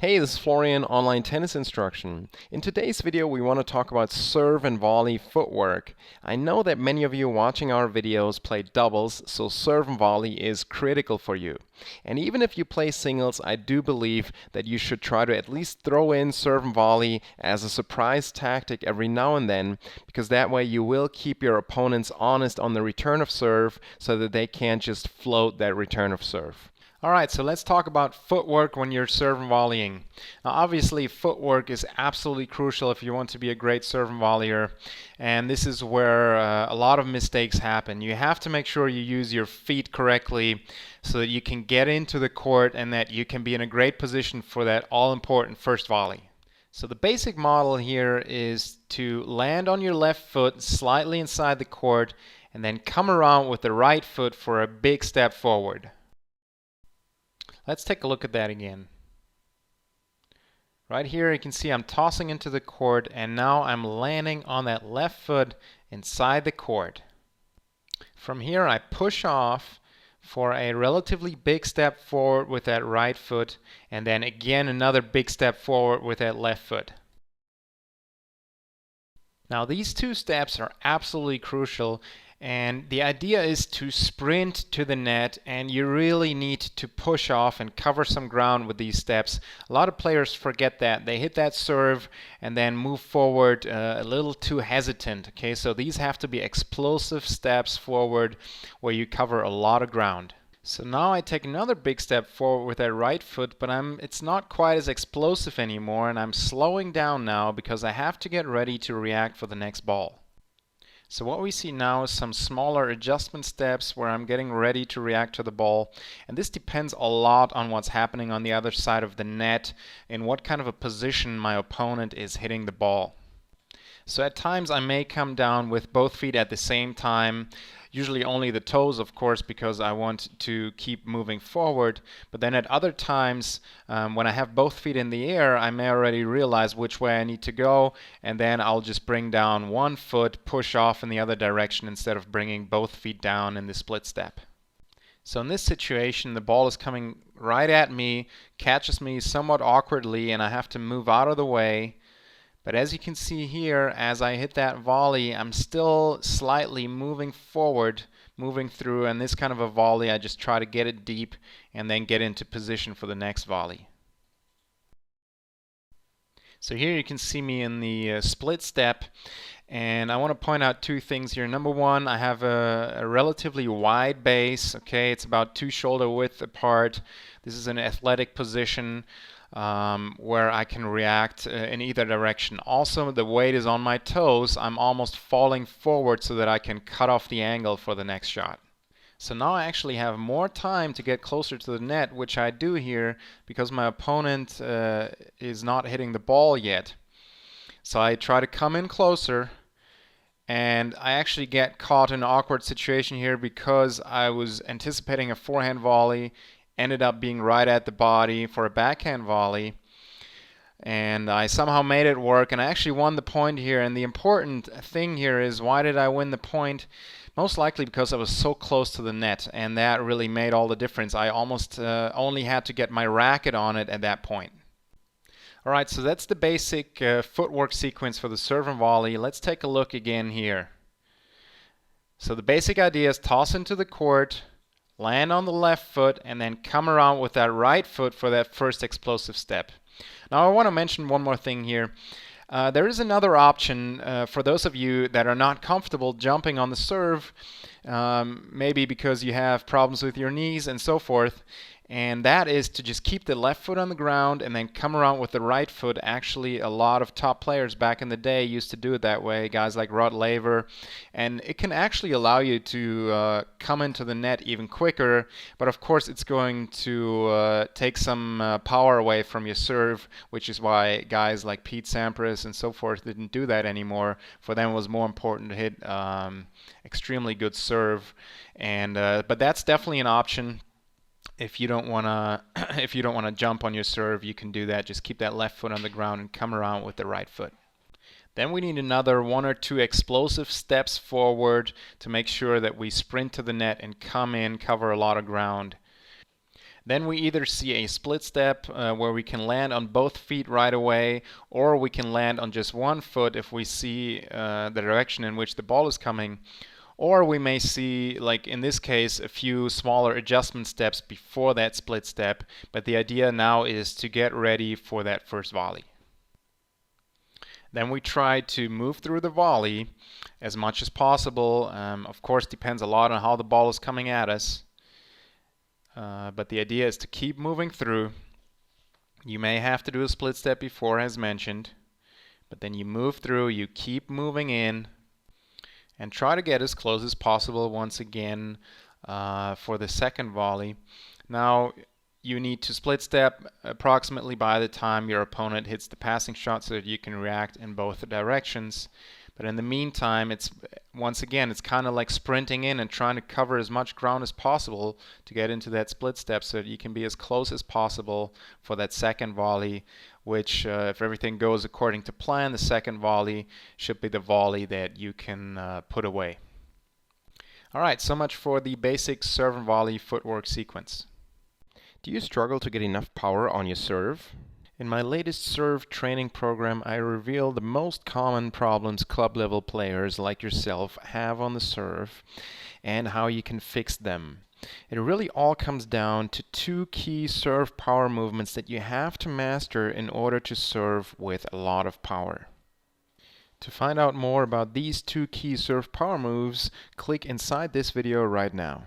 Hey, this is Florian, online tennis instruction. In today's video, we want to talk about serve and volley footwork. I know that many of you watching our videos play doubles, so serve and volley is critical for you. And even if you play singles, I do believe that you should try to at least throw in serve and volley as a surprise tactic every now and then, because that way you will keep your opponents honest on the return of serve so that they can't just float that return of serve. Alright, so let's talk about footwork when you're serve and volleying. Now obviously footwork is absolutely crucial if you want to be a great serve and volleyer, and this is where a lot of mistakes happen. You have to make sure you use your feet correctly so that you can get into the court and that you can be in a great position for that all-important first volley. So the basic model here is to land on your left foot slightly inside the court and then come around with the right foot for a big step forward. Let's take a look at that again. Right here you can see I'm tossing into the court and now I'm landing on that left foot inside the court. From here I push off for a relatively big step forward with that right foot and then again another big step forward with that left foot. Now these two steps are absolutely crucial, and the idea is to sprint to the net, and you really need to push off and cover some ground with these steps. A lot of players forget that. They hit that serve and then move forward a little too hesitant. Okay, so these have to be explosive steps forward where you cover a lot of ground. So now I take another big step forward with that right foot, but it's not quite as explosive anymore, and I'm slowing down now because I have to get ready to react for the next ball. So what we see now is some smaller adjustment steps where I'm getting ready to react to the ball, and this depends a lot on what's happening on the other side of the net and what kind of a position my opponent is hitting the ball. So at times I may come down with both feet at the same time, usually only the toes of course because I want to keep moving forward, but then at other times when I have both feet in the air I may already realize which way I need to go, and then I'll just bring down one foot, push off in the other direction instead of bringing both feet down in the split step. So in this situation the ball is coming right at me, catches me somewhat awkwardly, and I have to move out of the way. But as you can see here, as I hit that volley, I'm still slightly moving forward, moving through, and this kind of a volley, I just try to get it deep and then get into position for the next volley. So here you can see me in the split step, and I want to point out two things here. Number one, I have a relatively wide base. Okay, it's about 2 shoulder width apart. This is an athletic position where I can react in either direction. Also, the weight is on my toes. I'm almost falling forward so that I can cut off the angle for the next shot. So now I actually have more time to get closer to the net, which I do here because my opponent is not hitting the ball yet. So I try to come in closer, and I actually get caught in an awkward situation here because I was anticipating a forehand volley, ended up being right at the body for a backhand volley, and I somehow made it work, and I actually won the point here. And the important thing here is, why did I win the point? Most likely because I was so close to the net, and that really made all the difference. I almost only had to get my racket on it at that point. Alright, so that's the basic footwork sequence for the serve and volley. Let's take a look again here. So the basic idea is toss into the court, land on the left foot, and then come around with that right foot for that first explosive step. Now I want to mention one more thing here. There is another option for those of you that are not comfortable jumping on the serve, maybe because you have problems with your knees and so forth, and that is to just keep the left foot on the ground and then come around with the right foot. Actually, a lot of top players back in the day used to do it that way, guys like Rod Laver, and it can actually allow you to come into the net even quicker, but of course it's going to take some power away from your serve, which is why guys like Pete Sampras and so forth didn't do that anymore. For them it was more important to hit extremely good serve, and but that's definitely an option. If you don't want to jump on your serve, you can do that. Just keep that left foot on the ground and come around with the right foot. Then we need another 1 or 2 explosive steps forward to make sure that we sprint to the net and come in, cover a lot of ground. Then we either see a split step where we can land on both feet right away, or we can land on just one foot if we see the direction in which the ball is coming. Or we may see, like in this case, a few smaller adjustment steps before that split step, but the idea now is to get ready for that first volley. Then we try to move through the volley as much as possible. Of course, depends a lot on how the ball is coming at us. But the idea is to keep moving through. You may have to do a split step before, as mentioned, but then you move through, you keep moving in, and try to get as close as possible once again for the second volley. Now, you need to split step approximately by the time your opponent hits the passing shot so that you can react in both directions. But in the meantime, once again, it's kind of like sprinting in and trying to cover as much ground as possible to get into that split step so that you can be as close as possible for that second volley, which, if everything goes according to plan, the second volley should be the volley that you can put away. All right, so much for the basic serve and volley footwork sequence. Do you struggle to get enough power on your serve? In my latest serve training program, I reveal the most common problems club level players like yourself have on the serve and how you can fix them. It really all comes down to two key serve power movements that you have to master in order to serve with a lot of power. To find out more about these two key serve power moves, click inside this video right now.